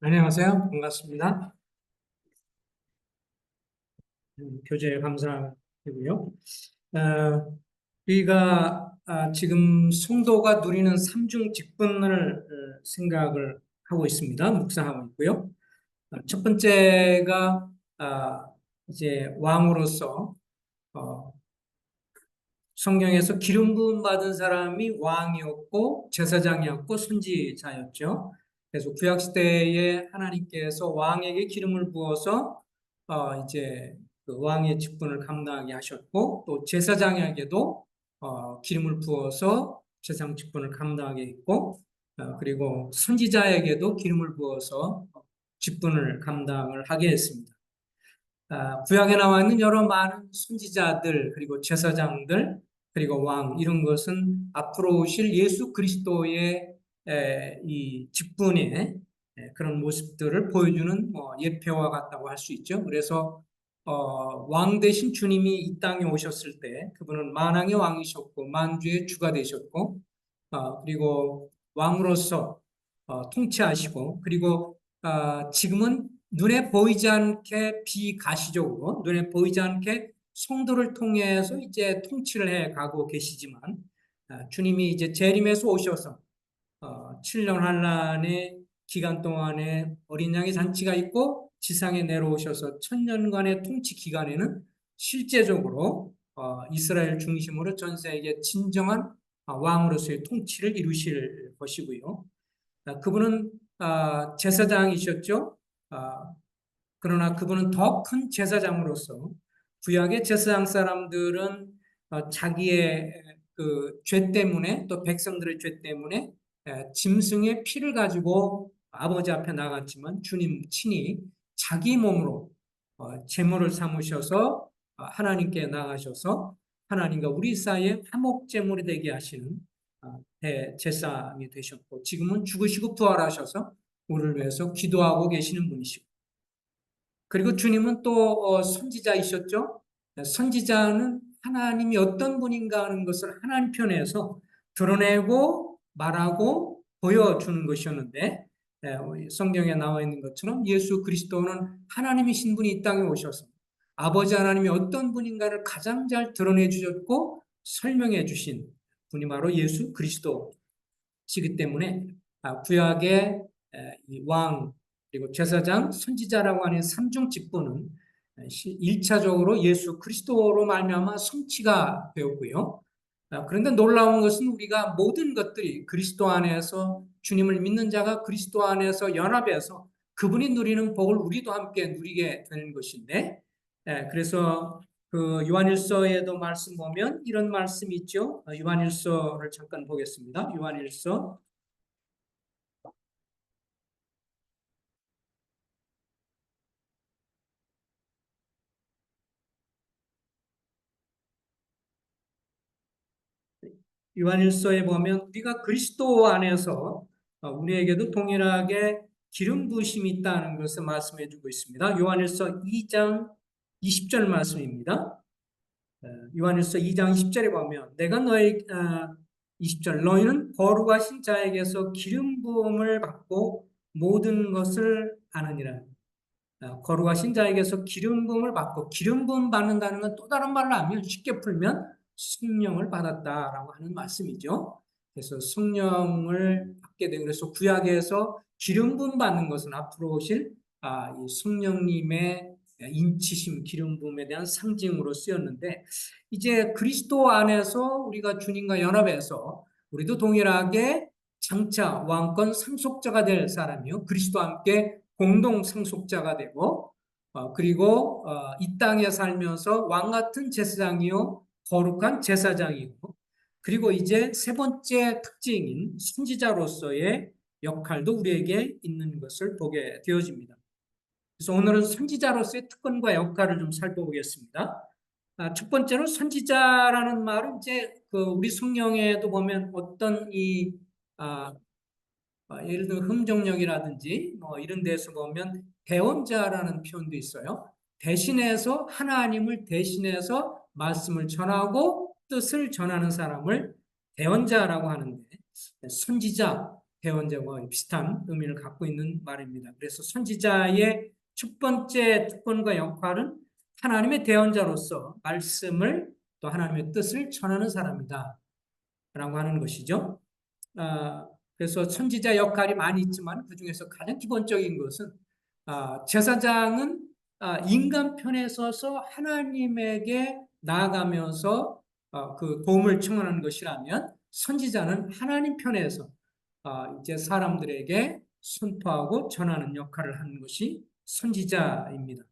안녕하세요. 반갑습니다. 교재 감사드리고요. 우리가 지금 성도가 누리는 삼중 직분을 생각을 하고 있습니다. 묵상하고 있고요. 첫 번째가 이제 왕으로서 어, 성경에서 기름 부음 받은 사람이 왕이었고 제사장이었고 선지자였죠. 그래서 구약 시대에 하나님께서 왕에게 기름을 부어서 이제 그 왕의 직분을 감당하게 하셨고 또 제사장에게도 기름을 부어서 제사장 직분을 감당하게 했고 그리고 선지자에게도 기름을 부어서 직분을 감당을 하게 했습니다. 구약에 나와 있는 여러 많은 선지자들, 그리고 제사장들, 그리고 왕, 이런 것은 앞으로 오실 예수 그리스도의 이 직분의 그런 모습들을 보여주는 예표와 같다고 할 수 있죠. 그래서 왕 대신 주님이 이 땅에 오셨을 때 그분은 만왕의 왕이셨고 만주의 주가 되셨고 그리고 왕으로서 통치하시고 그리고 지금은 눈에 보이지 않게 비가시적으로 눈에 보이지 않게 성도를 통해서 이제 통치를 해 가고 계시지만 주님이 이제 재림에서 오셔서 7년 환란의 기간 동안에 어린 양의 잔치가 있고 지상에 내려오셔서 천년간의 통치 기간에는 실제적으로 이스라엘 중심으로 전 세계 진정한 왕으로서의 통치를 이루실 것이고요. 그분은 제사장이셨죠. 아, 그러나 그분은 더 큰 제사장으로서 구약의 제사장 사람들은 자기의 그 죄 때문에 또 백성들의 죄 때문에 짐승의 피를 가지고 아버지 앞에 나갔지만 주님 친히 자기 몸으로 제물을 삼으셔서 하나님께 나가셔서 하나님과 우리 사이에 화목 제물이 되게 하시는 대제사장이 되셨고 지금은 죽으시고 부활하셔서 우리를 위해서 기도하고 계시는 분이시고 그리고 주님은 또 선지자이셨죠. 선지자는 하나님이 어떤 분인가 하는 것을 하나님 편에서 드러내고 말하고 보여주는 것이었는데 성경에 나와 있는 것처럼 예수 그리스도는 하나님이신 분이 이 땅에 오셔서 아버지 하나님이 어떤 분인가를 가장 잘 드러내 주셨고 설명해 주신 분이 바로 예수 그리스도시기 때문에 구약의 왕 그리고 제사장, 선지자라고 하는 삼중 직분은 1차적으로 예수 그리스도로 말미암아 성취가 되었고요. 그런데 놀라운 것은 우리가 모든 것들이 그리스도 안에서 주님을 믿는 자가 그리스도 안에서 연합해서 그분이 누리는 복을 우리도 함께 누리게 되는 것인데 그래서 그 요한일서에도 말씀 보면 이런 말씀이 있죠. 요한일서를 잠깐 보겠습니다. 요한일서에 보면 우리가 그리스도 안에서 우리에게도 동일하게 기름 부으심이 있다는 것을 말씀해 주고 있습니다. 요한일서 2장 20절 말씀입니다. 요한일서 2장 10절에 보면 내가 너희 20절 너희는 거룩하신 자에게서 기름 부음을 받고 모든 것을 아느니라. 거룩하신 자에게서 기름 부음을 받고 기름 부음 받는다는 건 또 다른 말로 하면 쉽게 풀면 성령을 받았다라고 하는 말씀이죠. 그래서 성령을 받게 된 그래서 구약에서 기름 부음 받는 것은 앞으로 오실 이 성령님의 인치심 기름 부음에 대한 상징으로 쓰였는데 이제 그리스도 안에서 우리가 주님과 연합해서 우리도 동일하게 장차 왕권 상속자가 될 사람이요 그리스도와 함께 공동 상속자가 되고 그리고 이 땅에 살면서 왕 같은 제사장이요 거룩한 제사장이고 그리고 이제 세 번째 특징인 선지자로서의 역할도 우리에게 있는 것을 보게 되어집니다. 그래서 오늘은 선지자로서의 특권과 역할을 좀 살펴보겠습니다. 첫 번째로 선지자라는 말은 이제 그 우리 성경에도 보면 어떤 아, 예를 들어 흥정역이라든지 뭐 이런 데서 보면 대언자라는 표현도 있어요. 대신해서 하나님을 대신해서 말씀을 전하고 뜻을 전하는 사람을 대언자라고 하는데 선지자 대언자와 비슷한 의미를 갖고 있는 말입니다. 그래서 선지자의 첫 번째 특권과 역할은 하나님의 대언자로서 말씀을 또 하나님의 뜻을 전하는 사람이다 라고 하는 것이죠. 아, 그래서 선지자 역할이 많이 있지만 그중에서 가장 기본적인 것은 제사장은 인간 편에 서서 하나님에게 나아가면서 그 도움을 청하는 것이라면 선지자는 하나님 편에서 이제 사람들에게 선포하고 전하는 역할을 하는 것이 선지자입니다.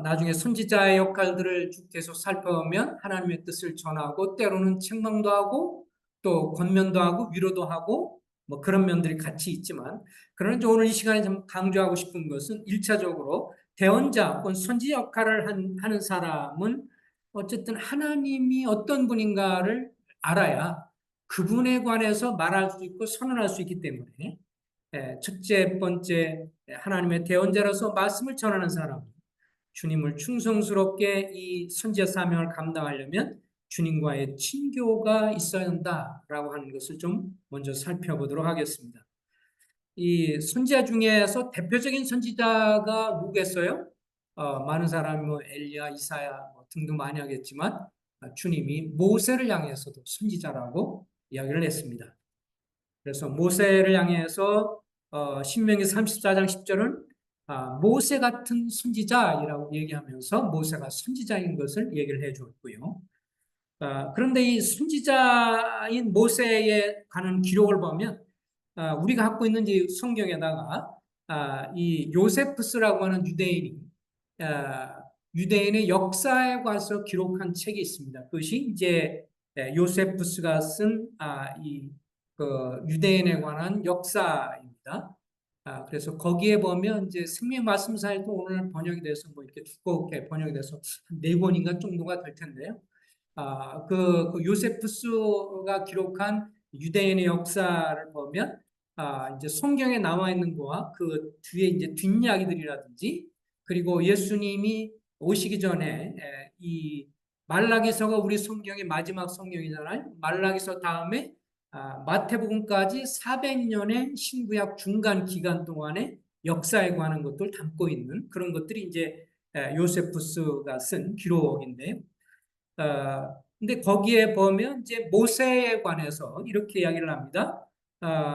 나중에 선지자의 역할들을 쭉 계속 살펴보면 하나님의 뜻을 전하고 때로는 책망도 하고 또 권면도 하고 위로도 하고 뭐 그런 면들이 같이 있지만 그러나 오늘 이 시간에 좀 강조하고 싶은 것은 1차적으로 대언자 혹은 선지 역할을 하는 사람은 어쨌든 하나님이 어떤 분인가를 알아야 그분에 관해서 말할 수 있고 선언할 수 있기 때문에 첫째 번째 하나님의 대언자로서 말씀을 전하는 사람 주님을 충성스럽게 이 선지자 사명을 감당하려면 주님과의 친교가 있어야 한다라고 하는 것을 좀 먼저 살펴보도록 하겠습니다. 이 선지자 중에서 대표적인 선지자가 누구겠어요? 많은 사람이 뭐 엘리야, 이사야 등등 많이 하겠지만 주님이 모세를 향해서도 선지자라고 이야기를 했습니다. 그래서 모세를 향해서 신명기 34장 10절은 모세 같은 선지자이라고 얘기하면서 모세가 선지자인 것을 얘기를 해주었고요. 그런데 이 선지자인 모세에 관한 기록을 보면 우리가 갖고 있는 이 성경에다가 이 요세푸스라고 하는 유대인이 유대인의 역사에 관해서 기록한 책이 있습니다. 그것이 이제 요세푸스가 쓴이 그 유대인에 관한 역사입니다. 그래서 거기에 보면 이제 생명 말씀사에도 오늘 번역이 돼서 뭐 이렇게 두껍게 번역이 돼서 한 4권인가 정도가 될 텐데요. 그 요세푸스가 기록한 유대인의 역사를 보면 이제 성경에 나와 있는 거와 그 뒤에 이제 뒷이야기들이라든지 그리고 예수님이 오시기 전에 이 말라기서가 우리 성경의 마지막 성경이잖아요. 말라기서 다음에 마태복음까지 400년의 신구약 중간 기간 동안의 역사에 관한 것들 담고 있는 그런 것들이 이제 요세푸스가 쓴 기록인데요. 근데 거기에 보면 이제 모세에 관해서 이렇게 이야기를 합니다.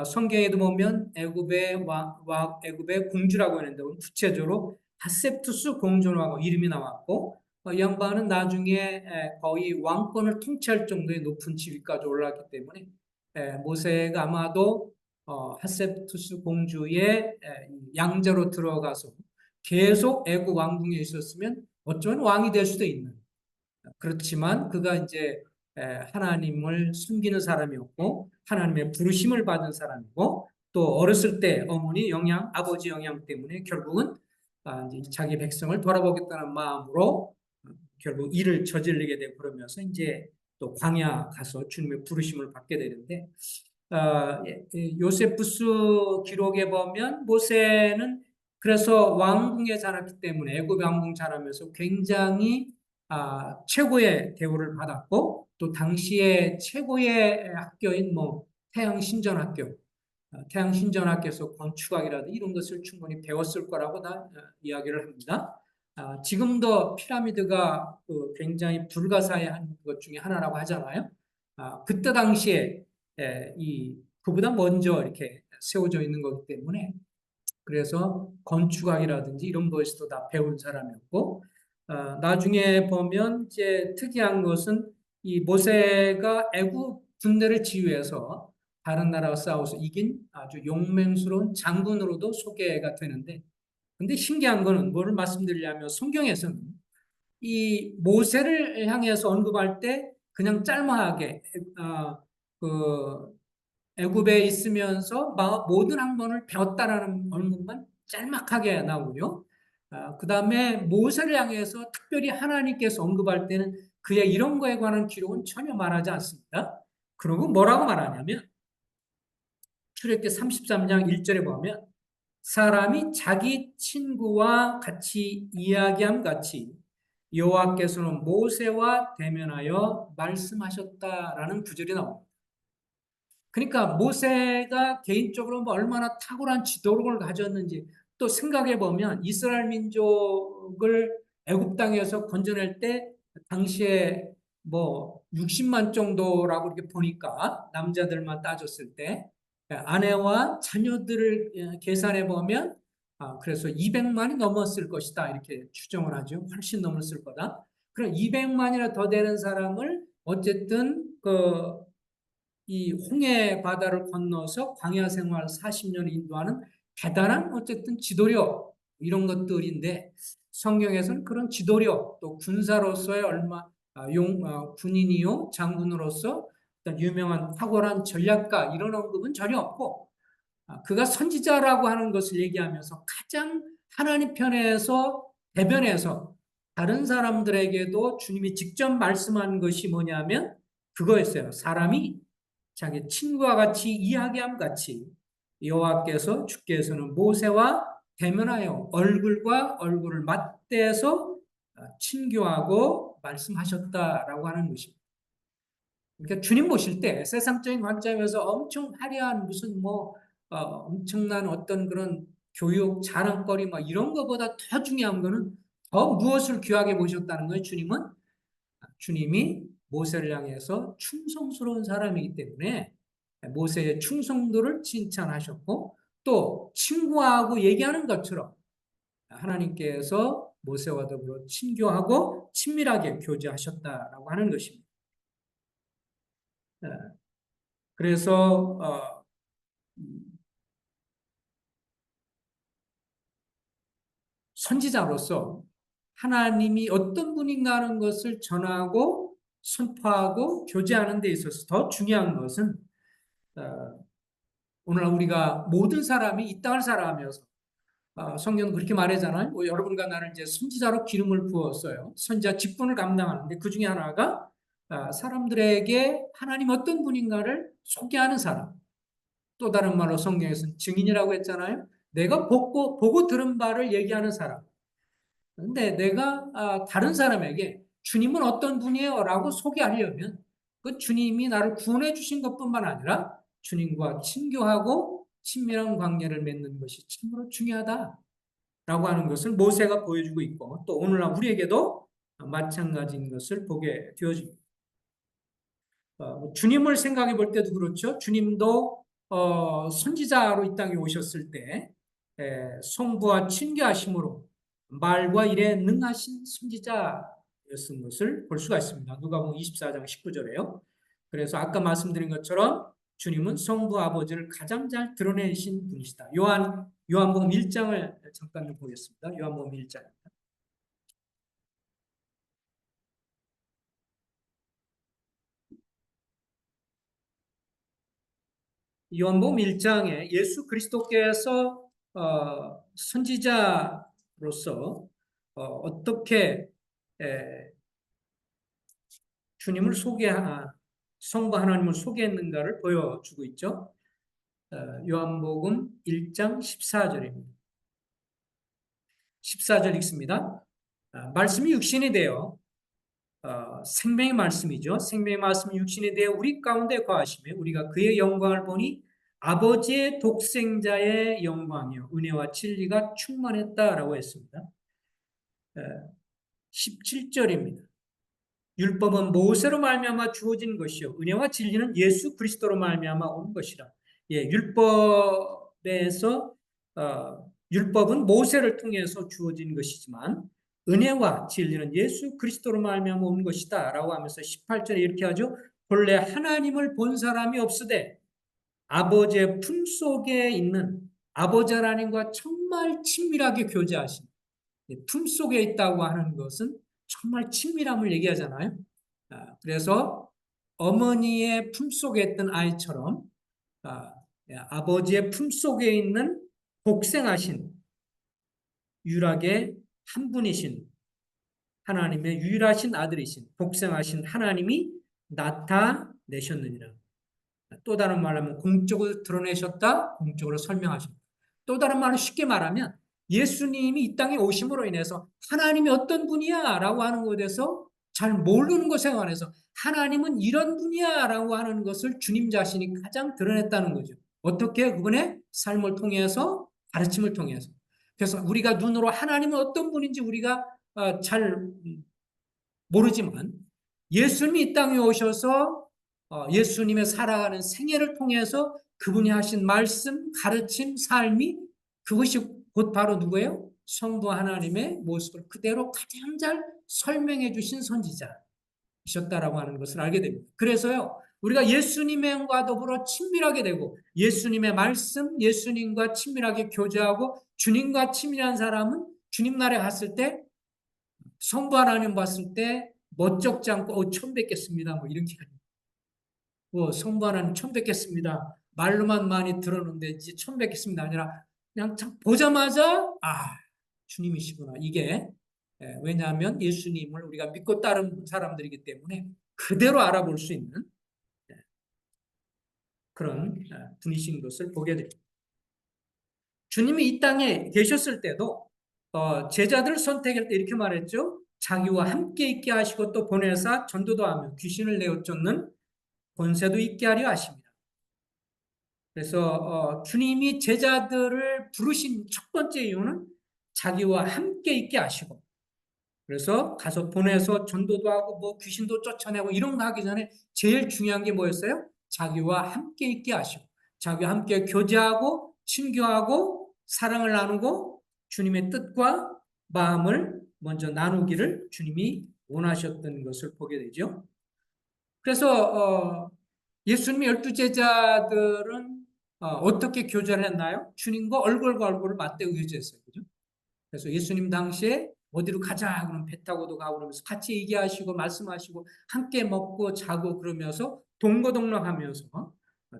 성경에도 보면 애굽의 공주라고 하는데 구체적으로 하셉투스 공주라고 이름이 나왔고 이 양반은 나중에 거의 왕권을 통치할 정도의 높은 지위까지 올랐기 때문에 모세가 아마도 하셉투스 공주의 양자로 들어가서 계속 애굽 왕궁에 있었으면 어쩌면 왕이 될 수도 있는 그렇지만 그가 이제 하나님을 숨기는 사람이었고 하나님의 부르심을 받은 사람이고 또 어렸을 때 어머니 영향, 아버지 영향 때문에 결국은 이제 자기 백성을 돌아보겠다는 마음으로 결국 일을 저지르게 되고 그러면서 이제 또 광야 가서 주님의 부르심을 받게 되는데 요세푸스 기록에 보면 모세는 그래서 왕궁에 자랐기 때문에 애굽 왕궁 자라면서 굉장히 최고의 대우를 받았고 또 당시에 최고의 학교인 뭐 태양신전학교에서 건축학이라든지 이런 것을 충분히 배웠을 거라고 다 이야기를 합니다. 지금도 피라미드가 굉장히 불가사의한 것 중에 하나라고 하잖아요. 그때 당시에 그보다 먼저 이렇게 세워져 있는 거기 때문에 그래서 건축학이라든지 이런 것에서도 다 배운 사람이었고 나중에 보면 이제 특이한 것은 이 모세가 애굽 군대를 지휘해서 다른 나라와 싸워서 이긴 아주 용맹스러운 장군으로도 소개가 되는데 근데 신기한 거는 뭐를 말씀드리려면 성경에서는 이 모세를 향해서 언급할 때 그냥 짤막하게 그 애굽에 있으면서 모든 학문을 배웠다라는 언급만 짤막하게 나오고요. 그 다음에 모세를 향해서 특별히 하나님께서 언급할 때는 그의 이런 거에 관한 기록은 전혀 말하지 않습니다. 그리고 뭐라고 말하냐면 출애굽기 33장 1절에 보면 사람이 자기 친구와 같이 이야기함 같이 여호와께서는 모세와 대면하여 말씀하셨다라는 구절이 나옵니다. 그러니까 모세가 개인적으로 뭐 얼마나 탁월한 지도력을 가졌는지 또 생각해 보면 이스라엘 민족을 애굽 땅에서 건져낼 때 당시에 뭐 60만 정도라고 이렇게 보니까 남자들만 따졌을 때 아내와 자녀들을 계산해 보면 그래서 200만이 넘었을 것이다 이렇게 추정을 하죠. 훨씬 넘었을 거다. 그럼 200만이나 더 되는 사람을 어쨌든 이 홍해 바다를 건너서 광야 생활 40년 인도하는 대단한 어쨌든 지도력 이런 것들인데 성경에서는 그런 지도력 또 군사로서의 군인이요 장군으로서 어떤 유명한 탁월한 전략가 이런 언급은 전혀 없고 그가 선지자라고 하는 것을 얘기하면서 가장 하나님 편에서 대변해서 다른 사람들에게도 주님이 직접 말씀한 것이 뭐냐면 그거였어요. 사람이 자기 친구와 같이 이야기함 같이 여호와께서 주께서는 모세와 대면하여 얼굴과 얼굴을 맞대서 친교하고 말씀하셨다라고 하는 것입니다. 그러니까 주님 보실 때 세상적인 관점에서 엄청 화려한 무슨 엄청난 어떤 그런 교육 자랑거리 이런 것보다 더 중요한 거는 더 무엇을 귀하게 보셨다는 거예요. 주님이 모세를 향해서 충성스러운 사람이기 때문에 모세의 충성도를 칭찬하셨고 또 친구하고 얘기하는 것처럼 하나님께서 모세와 더불어 친교하고 친밀하게 교제하셨다라고 하는 것입니다. 그래서 선지자로서 하나님이 어떤 분인가 하는 것을 전하고 선포하고 교제하는 데 있어서 더 중요한 것은 오늘 우리가 모든 사람이 이 땅을 살아가면서 성경은 그렇게 말하잖아요. 여러분과 나를 이제 선지자로 기름을 부었어요. 선지자 직분을 감당하는데 그 중에 하나가 사람들에게 하나님 어떤 분인가를 소개하는 사람. 또 다른 말로 성경에서는 증인이라고 했잖아요. 내가 보고 들은 바를 얘기하는 사람. 그런데 내가 다른 사람에게 주님은 어떤 분이에요? 라고 소개하려면 그 주님이 나를 구원해 주신 것뿐만 아니라 주님과 친교하고 친밀한 관계를 맺는 것이 참으로 중요하다라고 하는 것을 모세가 보여주고 있고 또 오늘날 우리에게도 마찬가지인 것을 보게 되어집니다. 주님을 생각해 볼 때도 그렇죠. 주님도 선지자로 이 땅에 오셨을 때 성부와 친교하심으로 말과 일에 능하신 선지자였던 것을 볼 수가 있습니다. 누가복음 24장 19절에요. 그래서 아까 말씀드린 것처럼 주님은 성부 아버지를 가장 잘 드러내신 분이시다. 요한복음 1장을 잠깐 보겠습니다. 요한복음 1장. 요한복음 1장에 예수 그리스도께서 선지자로서 어떻게 주님을 성부 하나님을 소개했는가를 보여주고 있죠. 요한복음 1장 14절입니다. 14절 읽습니다. 말씀이 육신이 되어 생명의 말씀이죠. 생명의 말씀이 육신이 되어 우리 가운데 거하시며 우리가 그의 영광을 보니 아버지의 독생자의 영광이요 은혜와 진리가 충만했다라고 했습니다. 17절입니다. 율법은 모세로 말미암아 주어진 것이요 은혜와 진리는 예수 그리스도로 말미암아 온 것이라. 율법은 모세를 통해서 주어진 것이지만 은혜와 진리는 예수 그리스도로 말미암아 온 것이다라고 하면서 18절에 이렇게 하죠. 본래 하나님을 본 사람이 없으되 아버지의 품속에 있는 아버지 하나님과 정말 친밀하게 교제하신 품속에 있다고 하는 것은 정말 친밀함을 얘기하잖아요. 그래서 어머니의 품속에 있던 아이처럼 아버지의 품속에 있는 복생하신 유일하게 한 분이신 하나님의 유일하신 아들이신 복생하신 하나님이 나타내셨느니라. 또 다른 말로 하면 공적으로 드러내셨다, 공적으로 설명하셨다. 또 다른 말로 쉽게 말하면 예수님이 이 땅에 오심으로 인해서 하나님이 어떤 분이야? 라고 하는 것에 대해서 잘 모르는 것에 관해서 하나님은 이런 분이야라고 하는 것을 주님 자신이 가장 드러냈다는 거죠. 어떻게? 그분의 삶을 통해서, 가르침을 통해서. 그래서 우리가 눈으로 하나님은 어떤 분인지 우리가 잘 모르지만 예수님이 이 땅에 오셔서 예수님의 살아가는 생애를 통해서 그분이 하신 말씀, 가르침, 삶이 그것이 곧 바로 누구예요? 성부 하나님의 모습을 그대로 가장 잘 설명해 주신 선지자이셨다라고 하는 것을 알게 됩니다. 그래서요, 우리가 예수님과 더불어 친밀하게 되고 예수님의 말씀, 예수님과 친밀하게 교제하고 주님과 친밀한 사람은 주님 나라에 갔을 때 성부 하나님 봤을 때 멋쩍지 않고 처음 뵙겠습니다. 뭐 이런 게 아니고 성부 하나님 처음 뵙겠습니다. 말로만 많이 들었는데 이제 처음 뵙겠습니다. 아니라 그냥 보자마자 주님이시구나. 이게 왜냐하면 예수님을 우리가 믿고 따른 사람들이기 때문에 그대로 알아볼 수 있는 그런 분이신 것을 보게 됩니다. 주님이 이 땅에 계셨을 때도 제자들 선택할 때 이렇게 말했죠. 자기와 함께 있게 하시고 또 보내사 전도도 하며 귀신을 내어 쫓는 권세도 있게 하려 하십니다. 그래서 주님이 제자들을 부르신 첫 번째 이유는 자기와 함께 있게 하시고 그래서 가서 보내서 전도도 하고 뭐 귀신도 쫓아내고 이런 거 하기 전에 제일 중요한 게 뭐였어요? 자기와 함께 있게 하시고 자기와 함께 교제하고 친교하고 사랑을 나누고 주님의 뜻과 마음을 먼저 나누기를 주님이 원하셨던 것을 보게 되죠. 그래서 예수님의 12제자들은 어떻게 교제를 했나요? 주님과 얼굴과 얼굴을 맞대고 교제했어요. 그죠? 그래서 예수님 당시에 어디로 가자 그러면 배 타고도 가고 그러면서 같이 얘기하시고 말씀하시고 함께 먹고 자고 그러면서 동거동락하면서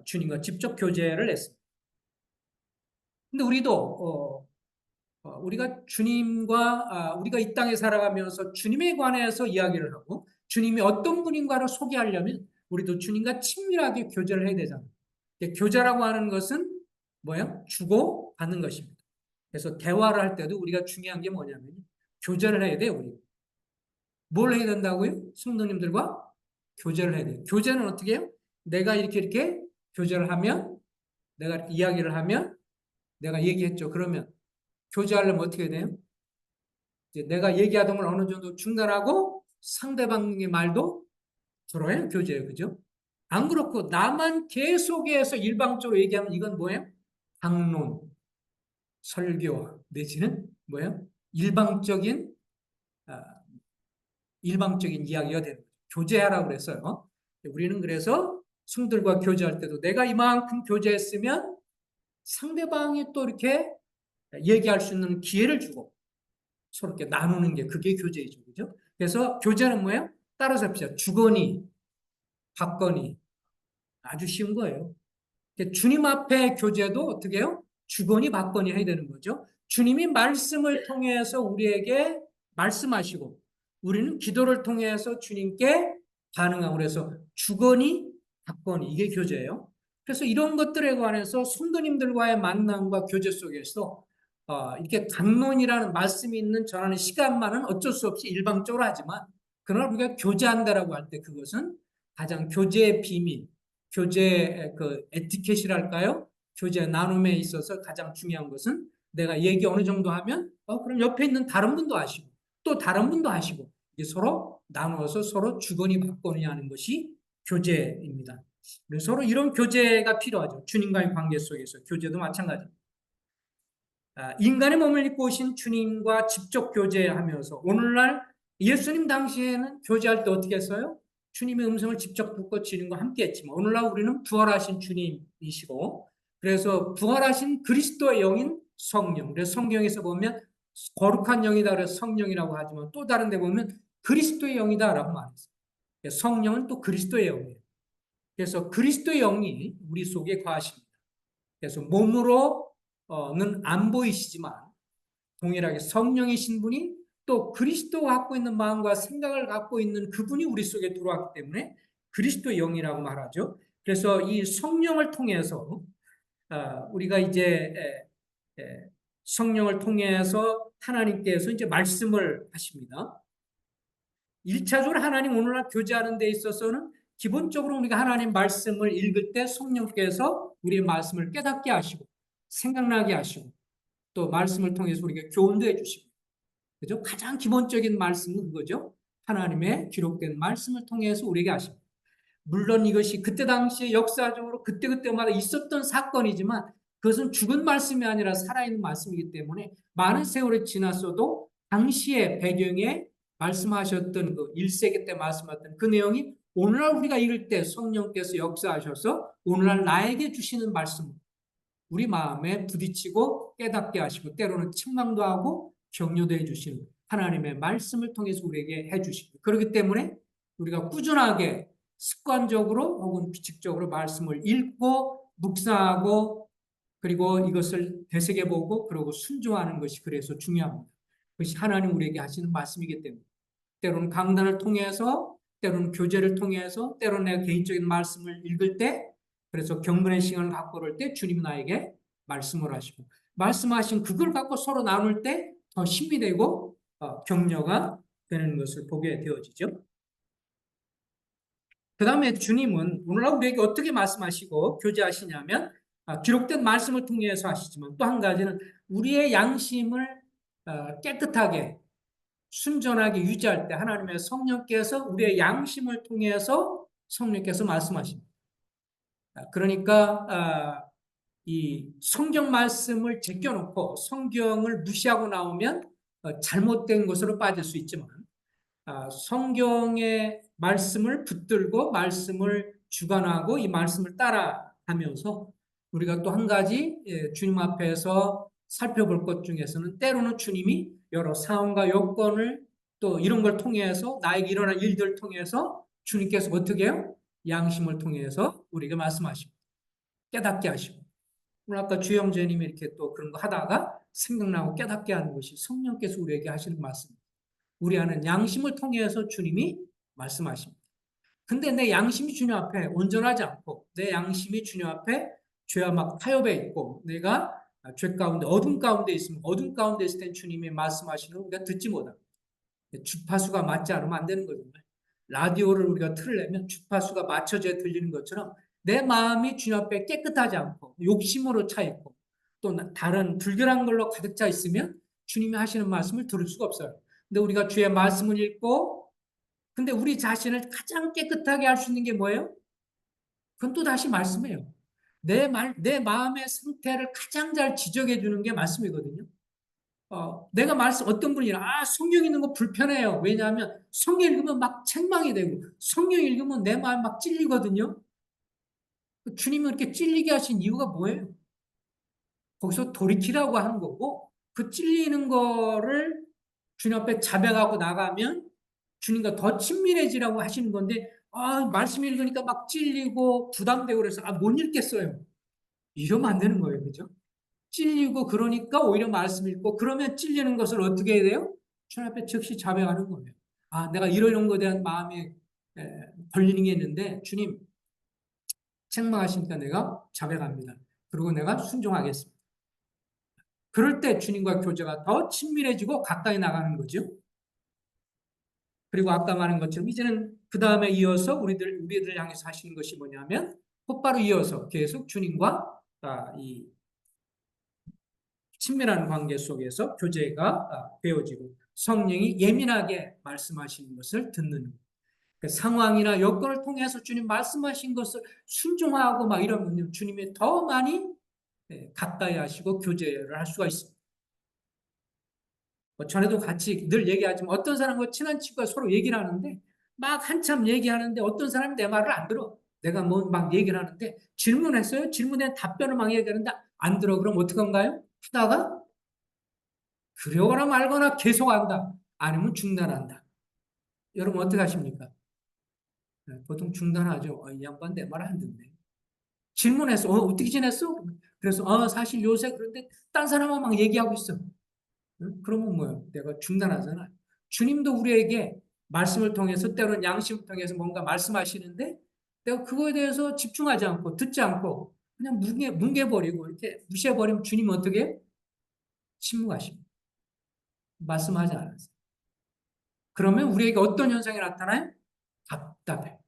주님과 직접 교제를 했습니다. 근데 우리도 우리가 주님과 우리가 이 땅에 살아가면서 주님에 관해서 이야기를 하고 주님이 어떤 분인가를 소개하려면 우리도 주님과 친밀하게 교제를 해야 되잖아요. 교제라고 하는 것은 뭐예요? 주고 받는 것입니다. 그래서 대화를 할 때도 우리가 중요한 게 뭐냐면 교제를 해야 돼요. 우리 뭘 해야 된다고요? 성도님들과 교제를 해야 돼요. 교제는 어떻게 해요? 내가 이렇게 교제를 하면 내가 이야기를 하면 내가 얘기했죠. 그러면 교제하려면 어떻게 돼요? 이제 내가 얘기하던 걸 어느 정도 중단하고 상대방의 말도 들어야 교제예요. 그죠? 안 그렇고 나만 계속해서 일방적으로 얘기하면 이건 뭐예요? 강론, 설교 내지는 뭐예요? 아, 일방적인 이야기가 되는 거죠. 교제하라고 그랬어요. 우리는 그래서 성들과 교제할 때도 내가 이만큼 교제했으면 상대방이 또 이렇게 얘기할 수 있는 기회를 주고 서로 이렇게 나누는 게 그게 교제이죠. 그죠? 그래서 교제는 뭐예요? 따라서 합시다. 주거니, 받거니. 아주 쉬운 거예요. 주님 앞에 교제도 어떻게 해요? 주거니 받거니 해야 되는 거죠. 주님이 말씀을 통해서 우리에게 말씀하시고 우리는 기도를 통해서 주님께 반응하고 그래서 주거니 받거니 이게 교제예요. 그래서 이런 것들에 관해서 성도님들과의 만남과 교제 속에서 이렇게 강론이라는 말씀이 있는 전하는 시간만은 어쩔 수 없이 일방적으로 하지만 그러나 우리가 교제한다라고 할 때 그것은 가장 교제의 비밀, 교제 그 에티켓이랄까요? 교제 나눔에 있어서 가장 중요한 것은 내가 얘기 어느 정도 하면 그럼 옆에 있는 다른 분도 하시고 또 다른 분도 하시고 서로 나누어서 서로 주거니 받거니 하는 것이 교제입니다. 서로 이런 교제가 필요하죠. 주님과의 관계 속에서 교제도 마찬가지입니다. 인간의 몸을 입고 오신 주님과 직접 교제하면서 오늘날 예수님 당시에는 교제할 때 어떻게 했어요? 주님의 음성을 직접 듣고 주님과 함께 했지만 오늘날 우리는 부활하신 주님이시고 그래서 부활하신 그리스도의 영인 성령 그래서 성경에서 보면 거룩한 영이다 그래서 성령이라고 하지만 또 다른 데 보면 그리스도의 영이다 라고 말했어요. 성령은 또 그리스도의 영이에요. 그래서 그리스도의 영이 우리 속에 거하십니다. 그래서 몸으로는 안 보이시지만 동일하게 성령이신 분이 또 그리스도가 갖고 있는 마음과 생각을 갖고 있는 그분이 우리 속에 들어왔기 때문에 그리스도의 영이라고 말하죠. 그래서 이 성령을 통해서 우리가 이제 성령을 통해서 하나님께서 이제 말씀을 하십니다. 1차적으로 하나님 오늘날 교제하는 데 있어서는 기본적으로 우리가 하나님 말씀을 읽을 때 성령께서 우리의 말씀을 깨닫게 하시고 생각나게 하시고 또 말씀을 통해서 우리가 교훈도 해주시고 그죠? 가장 기본적인 말씀은 그거죠. 하나님의 기록된 말씀을 통해서 우리에게 하십니다. 물론 이것이 그때 당시에 역사적으로 그때그때마다 있었던 사건이지만 그것은 죽은 말씀이 아니라 살아있는 말씀이기 때문에 많은 세월이 지났어도 당시의 배경에 말씀하셨던 그 1세기 때 말씀하셨던 그 내용이 오늘날 우리가 읽을 때 성령께서 역사하셔서 오늘날 나에게 주시는 말씀 우리 마음에 부딪히고 깨닫게 하시고 때로는 책망도 하고 격려도 해주시는 하나님의 말씀을 통해서 우리에게 해주시고 그렇기 때문에 우리가 꾸준하게 습관적으로 혹은 규칙적으로 말씀을 읽고 묵상하고 그리고 이것을 되새겨보고 그리고 순종하는 것이 그래서 중요합니다. 그것이 하나님 우리에게 하시는 말씀이기 때문에 때로는 강단을 통해서 때로는 교제를 통해서 때로는 내가 개인적인 말씀을 읽을 때 그래서 경건의 시간을 갖고 그럴 때 주님이 나에게 말씀을 하시고 말씀하신 그걸 갖고 서로 나눌 때 더 힘이 되고 격려가 되는 것을 보게 되어지죠. 그 다음에 주님은 오늘날 우리에게 어떻게 말씀하시고 교제하시냐면 기록된 말씀을 통해서 하시지만 또 한 가지는 우리의 양심을 깨끗하게 순전하게 유지할 때 하나님의 성령께서 우리의 양심을 통해서 성령께서 말씀하십니다. 그러니까 이 성경 말씀을 제껴놓고 성경을 무시하고 나오면 잘못된 것으로 빠질 수 있지만 성경의 말씀을 붙들고 말씀을 주관하고 이 말씀을 따라가면서 우리가 또 한 가지 주님 앞에서 살펴볼 것 중에서는 때로는 주님이 여러 상황과 요건을 또 이런 걸 통해서 나에게 일어난 일들을 통해서 주님께서 어떻게 해요? 양심을 통해서 우리에게 말씀하시고 깨닫게 하시고 오늘 아까 주영재님이 이렇게 또 그런 거 하다가 생각나고 깨닫게 하는 것이 성령께서 우리에게 하시는 말씀입니다. 우리 안에 양심을 통해서 주님이 말씀하십니다. 근데 내 양심이 주님 앞에 온전하지 않고 내 양심이 주님 앞에 죄와 막 타협해 있고 내가 죄 가운데 어둠 가운데 있으면 어둠 가운데 있을 땐 주님이 말씀하시는 걸 우리가 듣지 못합니다. 주파수가 맞지 않으면 안 되는 거죠. 라디오를 우리가 틀려면 주파수가 맞춰져야 들리는 것처럼 내 마음이 주님 앞에 깨끗하지 않고 욕심으로 차 있고 또 다른 불결한 걸로 가득 차 있으면 주님이 하시는 말씀을 들을 수가 없어요. 근데 우리가 주의 말씀을 읽고 근데 우리 자신을 가장 깨끗하게 할 수 있는 게 뭐예요? 그건 또 다시 말씀이에요. 내 마음의 상태를 가장 잘 지적해 주는 게 말씀이거든요. 내가 어떤 분이라, 성경 읽는 거 불편해요. 왜냐하면 성경 읽으면 막 책망이 되고, 성경 읽으면 내 마음 막 찔리거든요. 주님은 이렇게 찔리게 하신 이유가 뭐예요? 거기서 돌이키라고 하는 거고, 그 찔리는 거를 주님 앞에 자백하고 나가면 주님과 더 친밀해지라고 하시는 건데, 말씀 읽으니까 막 찔리고 부담되고 그래서, 못 읽겠어요. 이러면 안 되는 거예요. 그죠? 찔리고 그러니까 오히려 말씀 읽고 그러면 찔리는 것을 어떻게 해야 돼요? 주님 앞에 즉시 자백하는 거예요. 내가 이런 것에 대한 마음에 걸리는 게 있는데 주님 책망하시니까 내가 자백합니다. 그리고 내가 순종하겠습니다. 그럴 때 주님과 교제가 더 친밀해지고 가까이 나가는 거죠. 그리고 아까 말한 것처럼 이제는 그 다음에 이어서 우리들 향해서 하시는 것이 뭐냐면 곧바로 이어서 계속 주님과 이 친밀한 관계 속에서 교제가 되어지고 성령이 예민하게 말씀하시는 것을 듣는 그 상황이나 여건을 통해서 주님 말씀하신 것을 순종하고 막 이러면 주님이 더 많이 가까이 하시고 교제를 할 수가 있습니다. 전에도 같이 늘 얘기하지만 어떤 사람과 친한 친구가 서로 얘기를 하는데 막 한참 얘기하는데 어떤 사람이 내 말을 안 들어. 내가 뭐 막 얘기를 하는데 질문했어요. 질문에 답변을 막 얘기하는데 안 들어. 그럼 어떡한가요? 하다가 그러거나 말거나 계속한다. 아니면 중단한다. 여러분 어떻게 하십니까? 보통 중단하죠. 이 양반 내 말 안 듣네. 질문했어. 어떻게 지냈어? 그래서 사실 요새 그런데 딴 사람은 막 얘기하고 있어. 그러면 뭐야? 내가 중단하잖아. 주님도 우리에게 말씀을 통해서 때로는 양심을 통해서 뭔가 말씀하시는데 내가 그거에 대해서 집중하지 않고 듣지 않고 그냥 뭉개버리고 이렇게 무시해버리면 주님은 어떻게 침묵하십니다. 말씀하지 않았어요. 그러면 우리에게 어떤 현상이 나타나요? 답답해.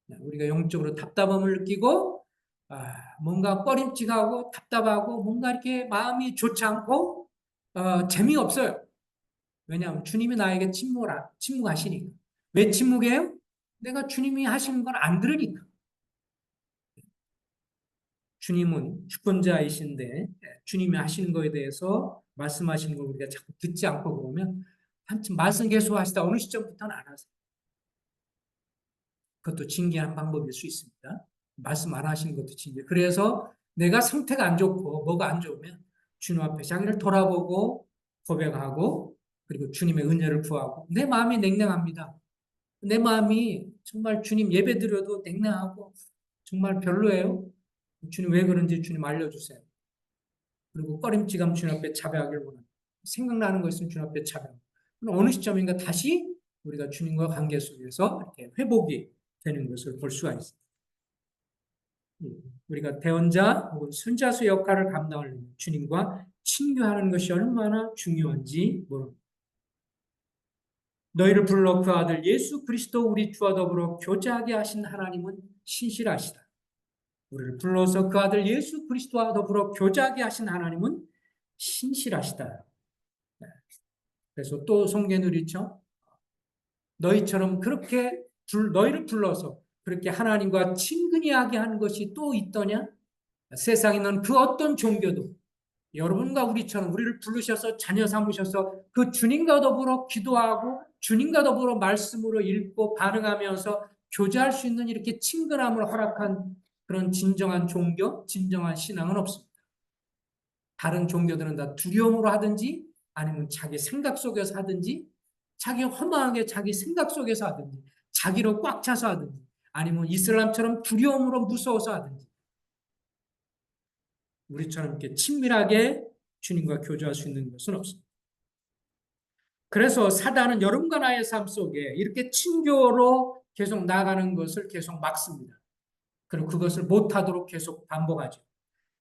우리가 영적으로 답답함을 느끼고 뭔가 꺼림칙하고 답답하고 뭔가 이렇게 마음이 좋지 않고 재미없어요. 왜냐하면 주님이 나에게 침묵하시니까. 왜 침묵해요? 내가 주님이 하시는 걸 안 들으니까. 주님은 주권자이신데 주님이 하시는 거에 대해서 말씀하시는 걸 우리가 자꾸 듣지 않고 그러면 한참 말씀 계속 하시다 어느 시점부터는 안 하세요. 그것도 징계한 방법일 수 있습니다. 말씀 안 하시는 것도 징계. 그래서 내가 상태가 안 좋고 뭐가 안 좋으면 주님 앞에 자기를 돌아보고 고백하고 그리고 주님의 은혜를 구하고 내 마음이 냉랭합니다. 내 마음이 정말 주님 예배 드려도 냉랭하고 정말 별로예요. 주님 왜 그런지 주님 알려주세요. 그리고 꺼림칙함 주님 앞에 자배하길 원합니다. 생각나는 거 있으면 주님 앞에 자배. 어느 시점인가 다시 우리가 주님과 관계 속에서 이렇게 회복이 되는 것을 볼 수가 있습니다. 우리가 대언자 혹은 순자수 역할을 감당하려면 주님과 친교하는 것이 얼마나 중요한지 모릅니다. 너희를 불러 그 아들 예수 그리스도 우리 주와 더불어 교제하게 하신 하나님은 신실하시다. 우리를 불러서 그 아들 예수 그리스도와 더불어 교제하게 하신 하나님은 신실하시다. 그래서 또 성경을 읽죠. 너희처럼 그렇게 너희를 불러서 그렇게 하나님과 친근히 하게 하는 것이 또 있더냐? 세상에 있는 그 어떤 종교도 여러분과 우리처럼 우리를 부르셔서 자녀 삼으셔서 그 주님과 더불어 기도하고 주님과 더불어 말씀으로 읽고 반응하면서 교제할 수 있는 이렇게 친근함을 허락한 그런 진정한 종교, 진정한 신앙은 없습니다. 다른 종교들은 다 두려움으로 하든지 아니면 자기 생각 속에서 하든지 자기 허망하게 자기 생각 속에서 하든지 자기로 꽉 차서 하든지 아니면 이슬람처럼 두려움으로 무서워서 하든지 우리처럼 이렇게 친밀하게 주님과 교제할 수 있는 것은 없습니다. 그래서 사단은 여러분과 나의 삶 속에 이렇게 친교로 계속 나가는 것을 계속 막습니다. 그리고 그것을 못하도록 계속 반복하죠.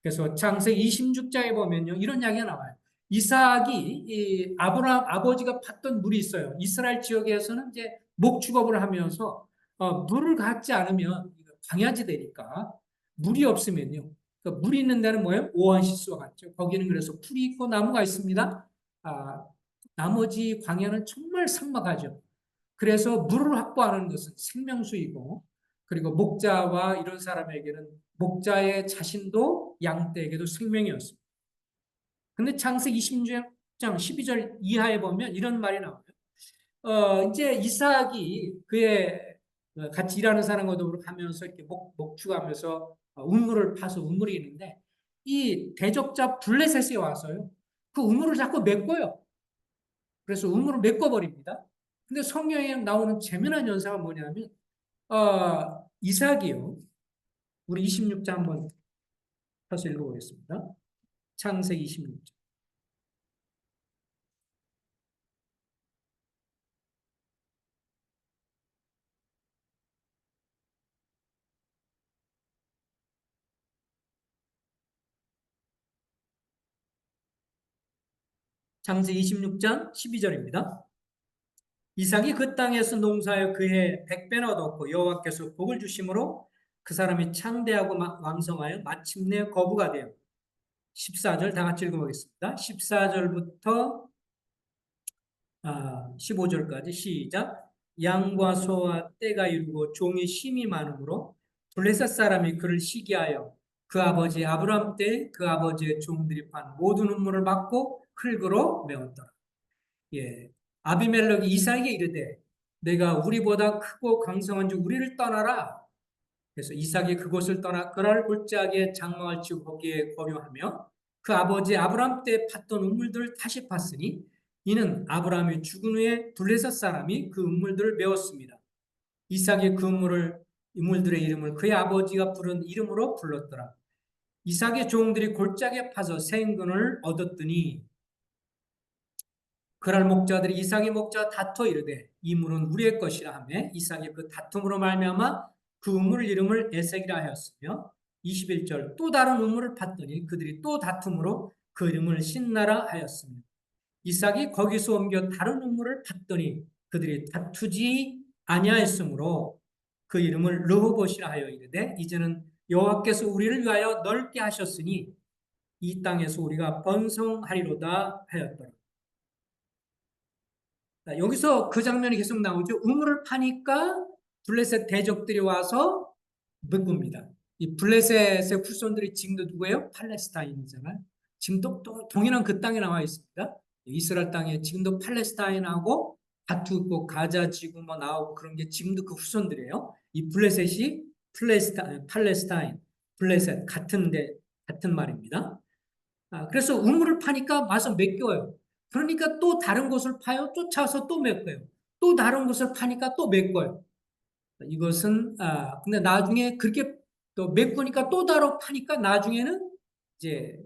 그래서 창세기 26장에 보면요 이런 이야기가 나와요. 이삭이 아브라함 아버지가 팠던 물이 있어요. 이스라엘 지역에서는 이제 목축업을 하면서 물을 갖지 않으면 광야지대니까 물이 없으면요. 그러니까 물이 있는 데는 뭐예요? 오아시스와 같죠. 거기는 그래서 풀이 있고 나무가 있습니다. 나머지 광야는 정말 삭막하죠. 그래서 물을 확보하는 것은 생명수이고 그리고 목자와 이런 사람에게는 목자의 자신도 양떼에게도 생명이었습니다. 근데 창세기 26장 12절 이하에 보면 이런 말이 나와요. 이제 이삭이 그의 같이 일하는 사람과 더불어 가면서 이렇게 목축하면서 우물을 파서 우물이 있는데 이 대적자 블레셋이 와서요. 그 우물을 자꾸 메꿔요. 그래서 우물을 메꿔버립니다. 근데 성경에 나오는 재미난 현상은 뭐냐면 이삭이요. 우리 26장 한번 다시 읽어보겠습니다. 창세기 26장. 창세기 26장 12절입니다. 이삭이 그 땅에서 농사하여 그해 100배나 얻었고 여호와께서 복을 주심으로 그 사람이 창대하고 왕성하여 마침내 거부가 되어 14절 다 같이 읽어보겠습니다. 14절부터 15절까지 시작. 양과 소와 떼가 이루고 종이 심이 많으므로 블레셋 사람이 그를 시기하여 그 아버지 아브람 때 그 아버지의 종들이 판 모든 음물을 받고 흙으로 메웠더라. 예, 아비멜렉이 이삭에게 이르되 내가 우리보다 크고 강성한 주 우리를 떠나라. 그래서 이삭이 그곳을 떠나 그랄 골짜기에 장막을 치고 거기에 거류하며 그 아버지 아브람 때 팠던 음물들을 다시 팠으니 이는 아브라함이 죽은 후에 블레셋 사람이 그 음물들을 메웠습니다. 이삭이 그 음물들의 이름을 그의 아버지가 부른 이름으로 불렀더라. 이삭의 종들이 골짜기에 파서 생근을 얻었더니 그날 목자들이 이삭의 목자와 다퉈 이르되 이 물은 우리의 것이라 하며 이삭이 그 다툼으로 말미암아 그 우물 이름을 에색이라 하였으며 21절 또 다른 우물을 팠더니 그들이 또 다툼으로 그 이름을 신나라 하였으며 이삭이 거기서 옮겨 다른 우물을 팠더니 그들이 다투지 아니하였으므로 그 이름을 르호봇이라 하여 이르되 이제는 여호와께서 우리를 위하여 넓게 하셨으니 이 땅에서 우리가 번성하리로다 하였더라. 여기서 그 장면이 계속 나오죠. 우물을 파니까 블레셋 대적들이 와서 메꿉니다. 이 블레셋의 후손들이 지금도 누구예요? 팔레스타인이잖아요. 지금도 또 동일한 그 땅에 나와 있습니다. 이스라엘 땅에 지금도 팔레스타인하고 다투고 가자 지구 뭐 나오고 그런 게 지금도 그 후손들이에요. 이 블레셋이 팔레스타인, 블레셋 같은 말입니다. 그래서 우물을 파니까 와서 메꿔요. 그러니까 또 다른 곳을 파요. 쫓아서 또 메꿔요. 또 다른 곳을 파니까 또 메꿔요. 이것은 근데 나중에 그렇게 또 메꾸니까 또 다른 파니까 나중에는 이제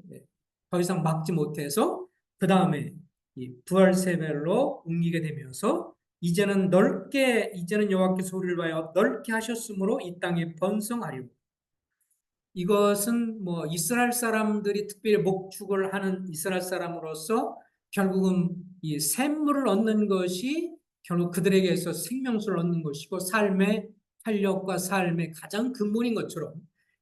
더 이상 막지 못해서 그 다음에 이 부활세벨로 옮기게 되면서 이제는 여호와께서 우리를 위하여 넓게 하셨으므로 이 땅에 번성하리로. 이것은 뭐 이스라엘 사람들이 특별히 목축을 하는 이스라엘 사람으로서 결국은 이 샘물을 얻는 것이 결국 그들에게서 생명수를 얻는 것이고 삶의 활력과 삶의 가장 근본인 것처럼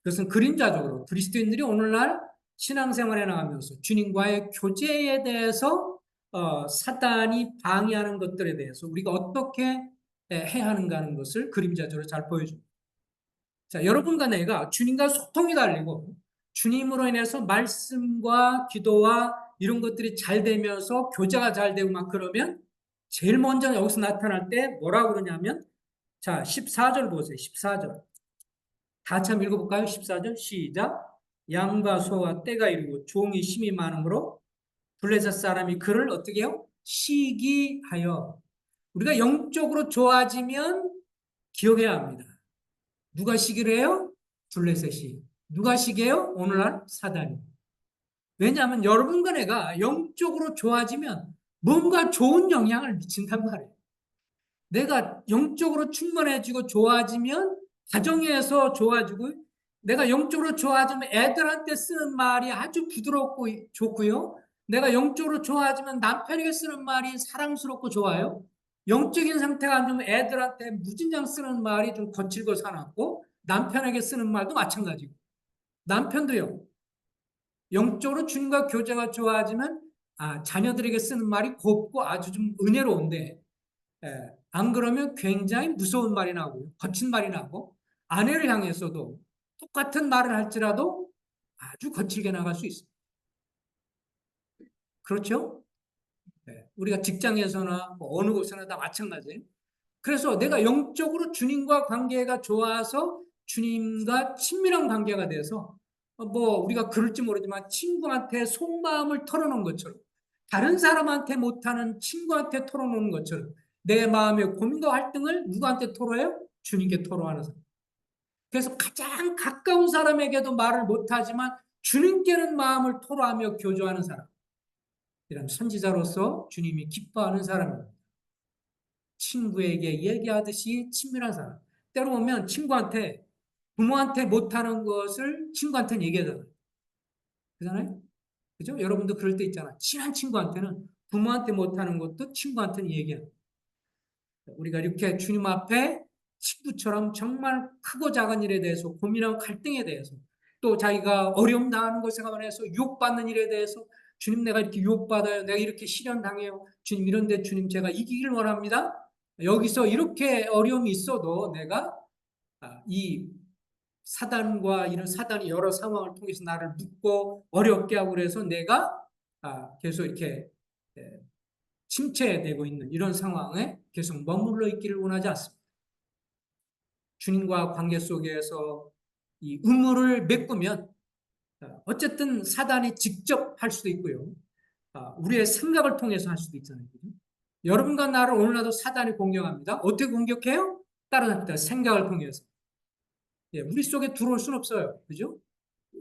그것은 그림자적으로 그리스도인들이 오늘날 신앙생활에 나가면서 주님과의 교제에 대해서 사단이 방해하는 것들에 대해서 우리가 어떻게 해야 하는가 하는 것을 그림자적으로 잘 보여줍니다. 자, 여러분과 내가 주님과 소통이 달리고 주님으로 인해서 말씀과 기도와 이런 것들이 잘 되면서 교제가 잘 되고 막 그러면 제일 먼저 여기서 나타날 때 뭐라고 그러냐면 자, 14절 보세요. 14절. 다 같이 한번 읽어볼까요? 14절 시작. 양과 소와 떼가 이르고 종이 힘이 많으므로 블레셋 사람이 그를 어떻게 해요? 시기하여. 우리가 영적으로 좋아지면 기억해야 합니다. 누가 시기를 해요? 블레셋이. 누가 시기해요? 오늘날 사단이. 왜냐하면 여러분과 내가 영적으로 좋아지면 뭔가 좋은 영향을 미친단 말이에요. 내가 영적으로 충만해지고 좋아지면 가정에서 좋아지고 내가 영적으로 좋아지면 애들한테 쓰는 말이 아주 부드럽고 좋고요. 내가 영적으로 좋아지면 남편에게 쓰는 말이 사랑스럽고 좋아요. 영적인 상태가 안 좋으면 애들한테 무진장 쓰는 말이 좀 거칠고 사납고 남편에게 쓰는 말도 마찬가지고 남편도요. 영적으로 주님과 교제가 좋아지면 자녀들에게 쓰는 말이 곱고 아주 좀 은혜로운데 안 그러면 굉장히 무서운 말이 나오고 거친 말이 나고 아내를 향해서도 똑같은 말을 할지라도 아주 거칠게 나갈 수 있습니다. 그렇죠? 우리가 직장에서나 뭐 어느 곳에나 다 마찬가지예요. 그래서 내가 영적으로 주님과 관계가 좋아서 주님과 친밀한 관계가 돼서 뭐 우리가 그럴지 모르지만 친구한테 속마음을 털어놓은 것처럼 다른 사람한테 못하는 친구한테 털어놓는 것처럼 내 마음의 고민과 갈등을 누구한테 토로해요? 주님께 토로하는 사람. 그래서 가장 가까운 사람에게도 말을 못하지만 주님께는 마음을 토로하며 교조하는 사람. 이런 선지자로서 주님이 기뻐하는 사람입니다. 친구에게 얘기하듯이 친밀한 사람. 때로 보면 친구한테 부모한테 못하는 것을 친구한테는 얘기하잖아요. 그잖아요? 그죠? 여러분도 그럴 때 있잖아. 친한 친구한테는 부모한테 못하는 것도 친구한테는 얘기합니다. 우리가 이렇게 주님 앞에 친구처럼 정말 크고 작은 일에 대해서 고민하고 갈등에 대해서 또 자기가 어려움 당하는 것에 관해서 유혹받는 일에 대해서 주님 내가 이렇게 유혹받아요. 내가 이렇게 시련당해요. 주님 이런데 주님 제가 이기길 원합니다. 여기서 이렇게 어려움이 있어도 내가 이 사단과 이런 사단이 여러 상황을 통해서 나를 묶고 어렵게 하고 그래서 내가 계속 이렇게 침체되고 있는 이런 상황에 계속 머물러 있기를 원하지 않습니다. 주님과 관계 속에서 이 우물을 메꾸면 어쨌든 사단이 직접 할 수도 있고요. 우리의 생각을 통해서 할 수도 있잖아요. 여러분과 나를 오늘날도 사단이 공격합니다. 어떻게 공격해요? 따라잡니다. 생각을 통해서. 우리 속에 들어올 수는 없어요. 그죠?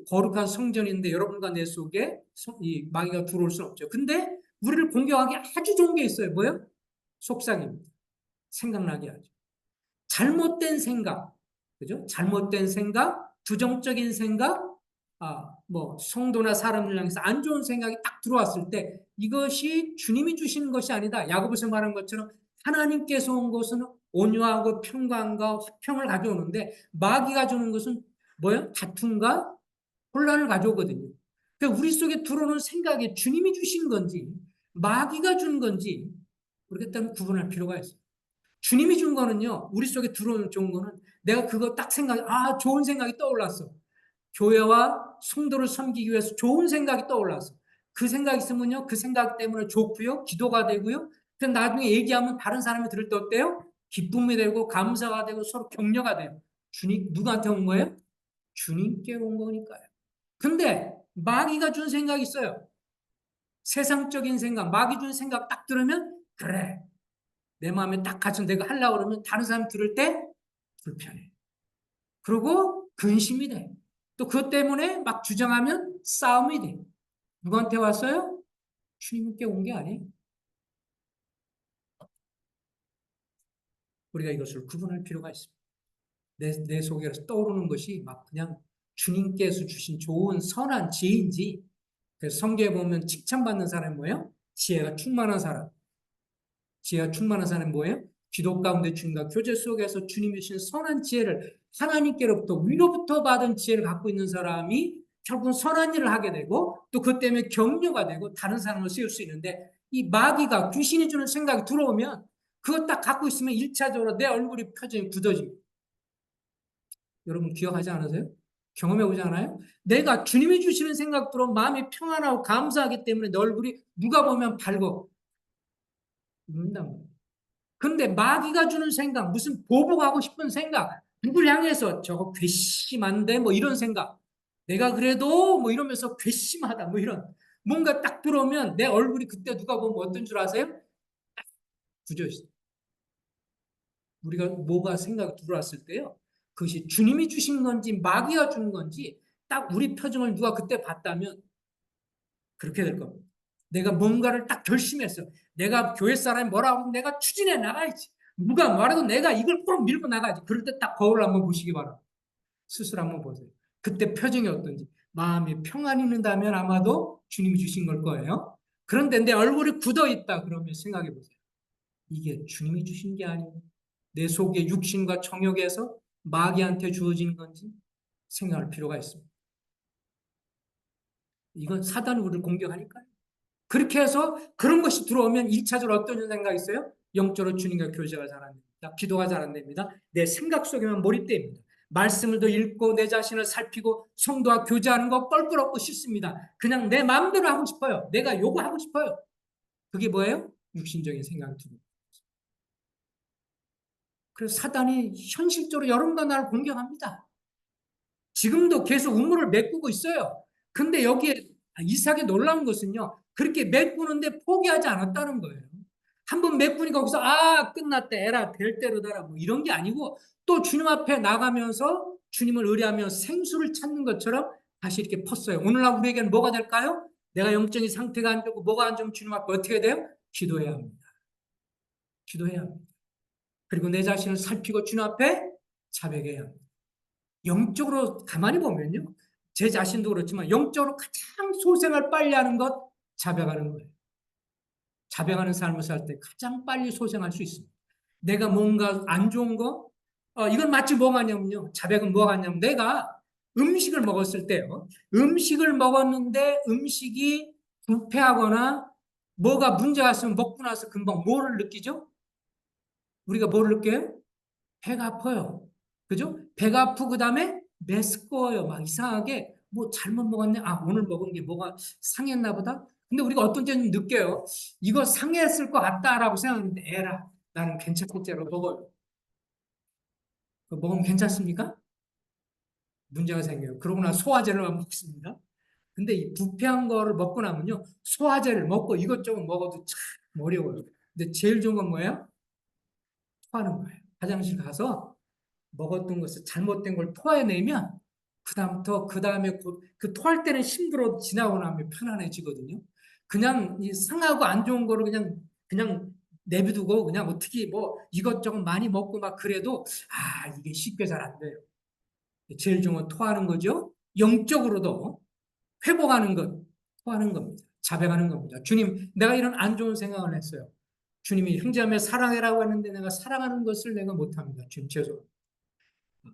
거룩한 성전인데 여러분과 내 속에 이 마귀가 들어올 수는 없죠. 근데 우리를 공격하기 아주 좋은 게 있어요. 뭐요? 속삭입니다. 생각나게 하죠. 잘못된 생각, 그죠? 잘못된 생각, 부정적인 생각, 뭐 성도나 사람을 향해서 안 좋은 생각이 딱 들어왔을 때 이것이 주님이 주시는 것이 아니다. 야고보서 말한 것처럼 하나님께서 온 것은 온유하고 평강과 화평을 가져오는데 마귀가 주는 것은 뭐예요? 다툼과 혼란을 가져오거든요. 그러니까 우리 속에 들어오는 생각이 주님이 주신 건지 마귀가 준 건지 우리가 일단 구분할 필요가 있어요. 주님이 준 거는요, 우리 속에 들어오는 좋은 거는 내가 그거 딱 좋은 생각이 떠올랐어. 교회와 성도를 섬기기 위해서 좋은 생각이 떠올랐어. 그 생각 있으면요, 그 생각 때문에 좋고요, 기도가 되고요. 그 나중에 얘기하면 다른 사람이 들을 때 어때요? 기쁨이 되고 감사가 되고 서로 격려가 돼요. 주님 누구한테 온 거예요? 주님께 온 거니까요. 근데 마귀가 준 생각이 있어요. 세상적인 생각, 마귀 준 생각 딱 들으면 그래. 내 마음에 딱 갇혀 내가 하려고 그러면 다른 사람 들을 때 불편해. 그리고 근심이 돼. 또 그것 때문에 막 주장하면 싸움이 돼. 누구한테 왔어요? 주님께 온 게 아니에요. 우리가 이것을 구분할 필요가 있습니다. 내 속에서 떠오르는 것이 막 그냥 주님께서 주신 좋은 선한 지혜인지, 그래서 성경에 보면 칭찬받는 사람이 뭐예요? 지혜가 충만한 사람. 지혜가 충만한 사람이 뭐예요? 기도 가운데 주님과 교제 속에서 주님이 주신 선한 지혜를 하나님께로부터 위로부터 받은 지혜를 갖고 있는 사람이 결국은 선한 일을 하게 되고 또 그 때문에 격려가 되고 다른 사람을 세울 수 있는데 이 마귀가 귀신이 주는 생각이 들어오면 그거 딱 갖고 있으면 1차적으로 내 얼굴이 표정이 굳어집니다. 여러분 기억하지 않으세요? 경험해 보지 않아요? 내가 주님이 주시는 생각 들어오면 마음이 평안하고 감사하기 때문에 내 얼굴이 누가 보면 밝어. 근데 마귀가 주는 생각, 무슨 보복하고 싶은 생각, 누굴 향해서 저거 괘씸한데 뭐 이런 생각, 내가 그래도 뭐 이러면서 괘씸하다 뭐 이런 뭔가 딱 들어오면 내 얼굴이 그때 누가 보면 어떤 줄 아세요? 굳어 있어. 우리가 뭐가 생각이 들어왔을 때요. 그것이 주님이 주신 건지 마귀가 주는 건지 딱 우리 표정을 누가 그때 봤다면 그렇게 될 겁니다. 내가 뭔가를 딱 결심했어. 내가 교회 사람이 뭐라고 하면 내가 추진해 나가야지. 누가 말해도 내가 이걸 꼭 밀고 나가야지. 그럴 때 딱 거울 한번 보시기 바랍니다. 스스로 한번 보세요. 그때 표정이 어떤지. 마음이 평안이 있는다면 아마도 주님이 주신 걸 거예요. 그런데 내 얼굴이 굳어 있다 그러면 생각해 보세요. 이게 주님이 주신 게 아니고 내 속에 육신과 정욕에서 마귀한테 주어진 건지 생각할 필요가 있습니다. 이건 사단이 우리를 공격하니까요. 그렇게 해서 그런 것이 들어오면 1차적으로 어떤 생각이 있어요? 영적으로 주님과 교제가 잘 안 됩니다. 기도가 잘 안 됩니다. 내 생각 속에만 몰입됩니다. 말씀을 더 읽고 내 자신을 살피고 성도와 교제하는 거 껄끄럽고 싫습니다. 그냥 내 마음대로 하고 싶어요. 내가 요구하고 싶어요. 그게 뭐예요? 육신적인 생각이 듭니다. 그래서 사단이 현실적으로 여러분과 나를 공격합니다. 지금도 계속 우물을 메꾸고 있어요. 근데 여기에 이상하게 놀라운 것은요. 그렇게 메꾸는데 포기하지 않았다는 거예요. 한번 메꾸니까 거기서 끝났다 에라 될 대로 되라 뭐 이런 게 아니고 또 주님 앞에 나가면서 주님을 의뢰하며 생수를 찾는 것처럼 다시 이렇게 펐어요. 오늘날 우리에게는 뭐가 될까요? 내가 영적인 상태가 안 좋고 뭐가 안 좋으면 주님 앞에 어떻게 돼요? 기도해야 합니다. 기도해야 합니다. 그리고 내 자신을 살피고 주님 앞에 자백해야 합니다. 영적으로 가만히 보면요. 제 자신도 그렇지만 영적으로 가장 소생을 빨리 하는 것 자백하는 거예요. 자백하는 삶을 살 때 가장 빨리 소생할 수 있습니다. 내가 뭔가 안 좋은 거, 이건 마치 뭐가 냐면요. 자백은 뭐가 냐면 내가 음식을 먹었을 때요. 음식을 먹었는데 음식이 부패하거나 뭐가 문제가 있으면 먹고 나서 금방 뭐를 느끼죠? 우리가 뭐를 느껴요? 배가 아파요. 그죠? 배가 아프고 그다음에 메스꺼워요. 막 이상하게 뭐 잘못 먹었네. 오늘 먹은 게 뭐가 상했나 보다. 근데 우리가 어떤 때는 느껴요. 이거 상했을 것 같다라고 생각하는데 에라 나는 괜찮겠지라고 먹어요. 먹으면 괜찮습니까? 문제가 생겨요. 그러고 나 소화제를 먹습니다. 근데 이 부패한 거를 먹고 나면요. 소화제를 먹고 이것저것 먹어도 참 어려워요. 근데 제일 좋은 건 뭐예요? 토하는 거예요. 화장실 가서 먹었던 것을 잘못된 걸 토해내면 그다음부터 그다음에 그 토할 때는 힘들어 지나고 나면 편안해지거든요. 그냥 이 상하고 안 좋은 거를 그냥 내비두고 그냥 어떻게 뭐 이것저것 많이 먹고 막 그래도 이게 쉽게 잘 안 돼요. 제일 좋은 건 토하는 거죠. 영적으로도 회복하는 것, 토하는 겁니다. 자백하는 겁니다. 주님, 내가 이런 안 좋은 생각을 했어요. 주님이 형제자매 사랑해라고 하는데 내가 사랑하는 것을 내가 못합니다. 주님 죄송합니다.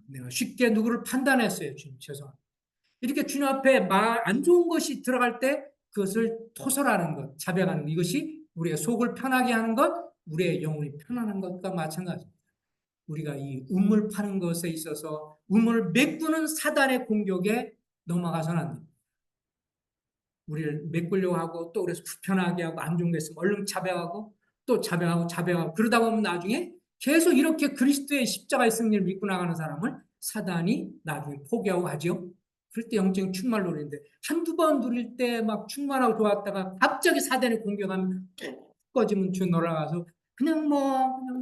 내가 쉽게 누구를 판단했어요. 주님 죄송합니다. 이렇게 주님 앞에 말 안 좋은 것이 들어갈 때 그것을 토설하는 것, 자백하는 것, 이것이 우리의 속을 편하게 하는 것, 우리의 영혼이 편안한 것과 마찬가지입니다. 우리가 이 우물 파는 것에 있어서 우물을 메꾸는 사단의 공격에 넘어가서는 안 됩니다. 우리를 메꾸려고 하고 또 그래서 불편하게 하고 안 좋은 게 있으면 얼른 자백하고 또 자백하고 그러다 보면 나중에 계속 이렇게 그리스도의 십자가의 승리를 믿고 나가는 사람을 사단이 나중에 포기하고 하죠. 그럴 때 영적인 충만을 누리는데 한두 번 누릴 때 막 충만하고 좋았다가 갑자기 사단이 공격하면 뚝 꺼지면 쭉 놀아가서 그냥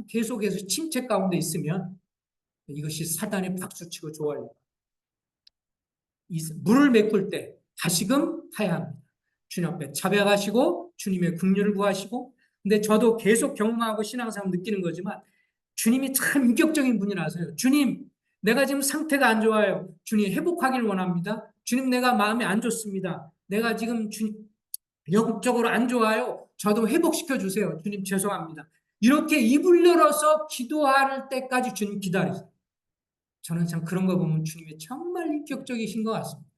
계속해서 침체 가운데 있으면 이것이 사단이 박수치고 좋아요. 물을 메꿀 때 다시금 해야 합니다. 주님 앞에 자백하시고 주님의 긍휼을 구하시고 근데 저도 계속 경험하고 신앙생활 느끼는 거지만 주님이 참 인격적인 분이라서요. 주님 내가 지금 상태가 안 좋아요. 주님 회복하기를 원합니다. 주님 내가 마음이 안 좋습니다. 내가 지금 영적으로 안 좋아요. 저도 회복시켜 주세요. 주님 죄송합니다. 이렇게 입을 열어서 기도할 때까지 주님 기다리세요. 저는 참 그런 거 보면 주님이 정말 인격적이신 것 같습니다.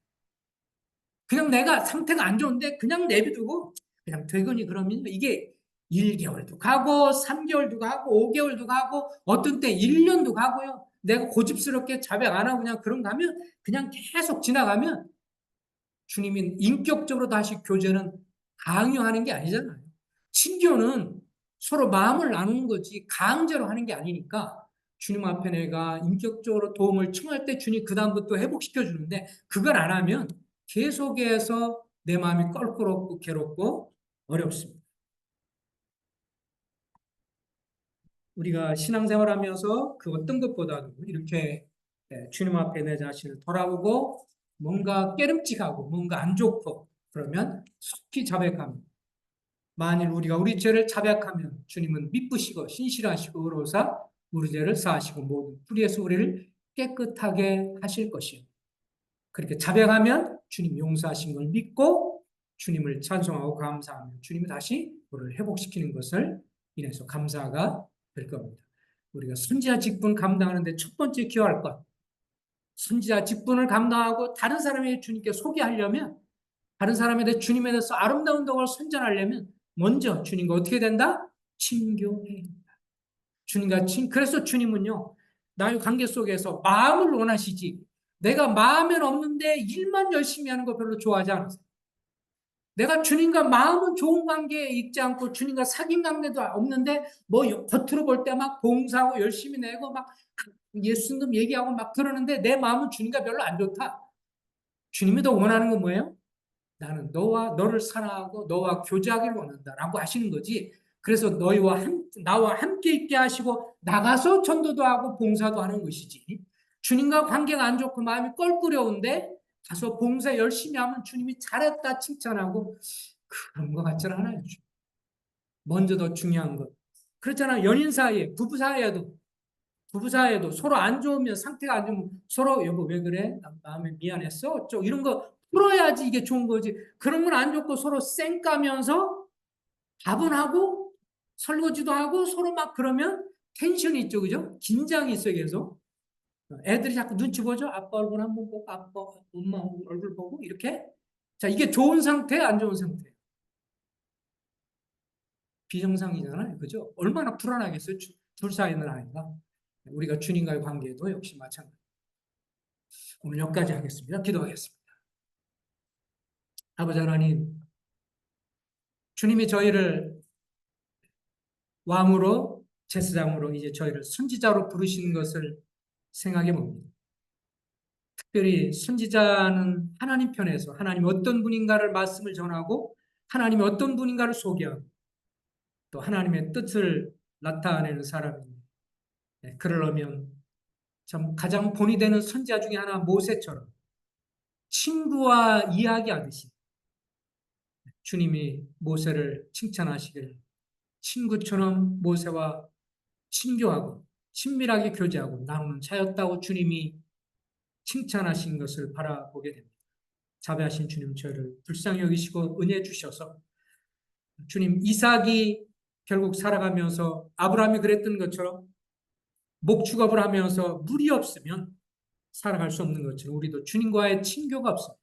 그냥 내가 상태가 안 좋은데 그냥 내비두고 그냥 되거니 그러면 이게 1개월도 가고 3개월도 가고 5개월도 가고 어떤 때 1년도 가고요. 내가 고집스럽게 자백 안 하고 그냥 그런가 하면 그냥 계속 지나가면 주님이 인격적으로 다시 교제는 강요하는 게 아니잖아요. 친교는 서로 마음을 나누는 거지 강제로 하는 게 아니니까 주님 앞에 내가 인격적으로 도움을 청할 때 주님 그다음부터 회복시켜 주는데 그걸 안 하면 계속해서 내 마음이 껄끄럽고 괴롭고 어렵습니다. 우리가 신앙생활하면서 그 어떤 것보다도 이렇게 주님 앞에 내 자신을 돌아보고 뭔가 깨름직하고 뭔가 안 좋고 그러면 속히 자백합니다. 만일 우리가 우리 죄를 자백하면 주님은 미쁘시고 신실하시고 의로사 우리 죄를 사하시고 모든 불의에서 우리를 깨끗하게 하실 것이요. 그렇게 자백하면 주님 용서하신 걸 믿고 주님을 찬송하고 감사하며 주님이 다시 우리를 회복시키는 것을 인해서 감사가 될 겁니다. 우리가 선지자 직분 감당하는데 첫 번째 기여할 것, 선지자 직분을 감당하고 다른 사람에게 주님께 소개하려면 다른 사람에 대해 주님에 대해서 아름다운 덕을 선전하려면 먼저 주님과 어떻게 된다? 친교해야 된다. 그래서 주님은요, 나의 관계 속에서 마음을 원하시지, 내가 마음엔 없는데 일만 열심히 하는 거 별로 좋아하지 않으세요. 내가 주님과 마음은 좋은 관계에 있지 않고 주님과 사귐 관계도 없는데 뭐 겉으로 볼 때 막 봉사하고 열심히 내고 막 예수님 얘기하고 막 그러는데 내 마음은 주님과 별로 안 좋다. 주님이 더 원하는 건 뭐예요? 나는 너를 사랑하고 너와 교제하기를 원한다라고 하시는 거지. 그래서 나와 함께 있게 하시고 나가서 전도도 하고 봉사도 하는 것이지. 주님과 관계가 안 좋고 마음이 껄끄러운데 가서 봉사 열심히 하면 주님이 잘했다 칭찬하고 그런 것 같지는 않아요. 먼저 더 중요한 것. 그렇잖아. 연인 사이에, 부부 사이에도 서로 안 좋으면 상태가 안 좋으면 서로 여보 왜 그래? 나 마음에 미안했어? 어쩌고 이런 거 풀어야지 이게 좋은 거지. 그런 건 안 좋고 서로 쌩 까면서 밥은 하고 설거지도 하고 서로 막 그러면 텐션이 있죠. 그죠? 긴장이 있어요. 계속. 애들이 자꾸 눈치 보죠. 아빠 얼굴 한번 보고 아빠 엄마 얼굴 보고 이렇게. 자, 이게 좋은 상태, 안 좋은 상태. 비정상이잖아요. 그죠? 얼마나 불안하겠어요. 둘 사이는 아이가. 우리가 주님과의 관계도 역시 마찬가지. 오늘 여기까지 하겠습니다. 기도하겠습니다. 아버지 하나님, 주님이 저희를 왕으로, 제사장으로 이제 저희를 선지자로 부르시는 것을 생각해 봅니다. 특별히 선지자는 하나님 편에서 하나님이 어떤 분인가를 말씀을 전하고 하나님이 어떤 분인가를 소개하고 또 하나님의 뜻을 나타내는 사람입니다. 그러려면 참 가장 본이 되는 선지자 중에 하나 모세처럼 친구와 이야기하듯이 주님이 모세를 칭찬하시기를 친구처럼 모세와 친교하고 친밀하게 교제하고 나누는 자였다고 주님이 칭찬하신 것을 바라보게 됩니다. 자비하신 주님 저희를 불쌍히 여기시고 은혜 주셔서 주님 이삭이 결국 살아가면서 아브라함이 그랬던 것처럼 목축업을 하면서 물이 없으면 살아갈 수 없는 것처럼 우리도 주님과의 친교가 없습니다.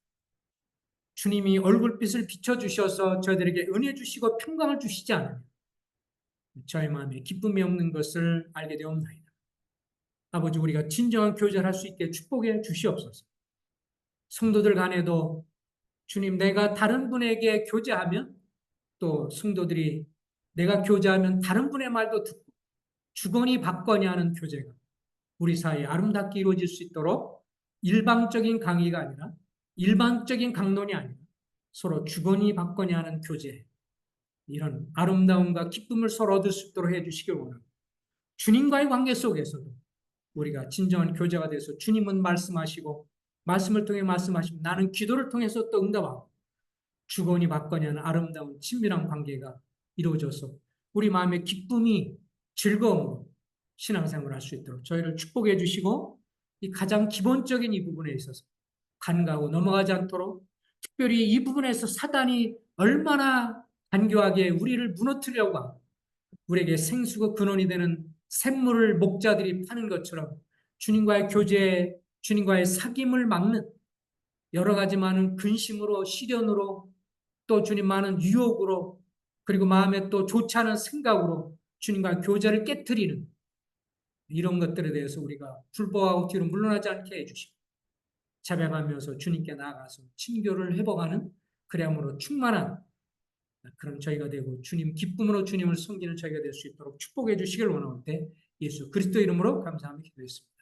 주님이 얼굴빛을 비춰주셔서 저희들에게 은혜 주시고 평강을 주시지 않으면 저희 마음에 기쁨이 없는 것을 알게 되옵나이다. 아버지, 우리가 진정한 교제를 할 수 있게 축복해 주시옵소서. 성도들 간에도 주님, 내가 다른 분에게 교제하면 또 성도들이 내가 교제하면 다른 분의 말도 듣고 주거니 받거니 하는 교제가 우리 사이에 아름답게 이루어질 수 있도록 일방적인 강의가 아니라 일방적인 강론이 아니라 서로 주거니 받거니 하는 교제, 이런 아름다움과 기쁨을 서로 얻을 수 있도록 해주시길 원합니다. 주님과의 관계 속에서도 우리가 진정한 교제가 돼서 주님은 말씀하시고 말씀을 통해 말씀하시고 나는 기도를 통해서 또 응답하고 주거니 받거니 하는 아름다운 친밀한 관계가 이루어져서 우리 마음의 기쁨이 즐거움으로 신앙생활을 할 수 있도록 저희를 축복해 주시고 이 가장 기본적인 이 부분에 있어서 간과하고 넘어가지 않도록 특별히 이 부분에서 사단이 얼마나 간교하게 우리를 무너뜨리려고 하고 우리에게 생수가 근원이 되는 샘물을 목자들이 파는 것처럼 주님과의 교제, 주님과의 사귐을 막는 여러 가지 많은 근심으로 시련으로 또 주님 많은 유혹으로 그리고 마음에 또 좋지 않은 생각으로 주님과 교제를 깨뜨리는 이런 것들에 대해서 우리가 불복하고 뒤로 물러나지 않게 해주시고 자백하면서 주님께 나아가서 친교를 회복하는 그리함으로 충만한 그런 저희가 되고 주님 기쁨으로 주님을 섬기는 저희가 될 수 있도록 축복해 주시길 원하는데 예수 그리스도 이름으로 감사하며 기도했습니다.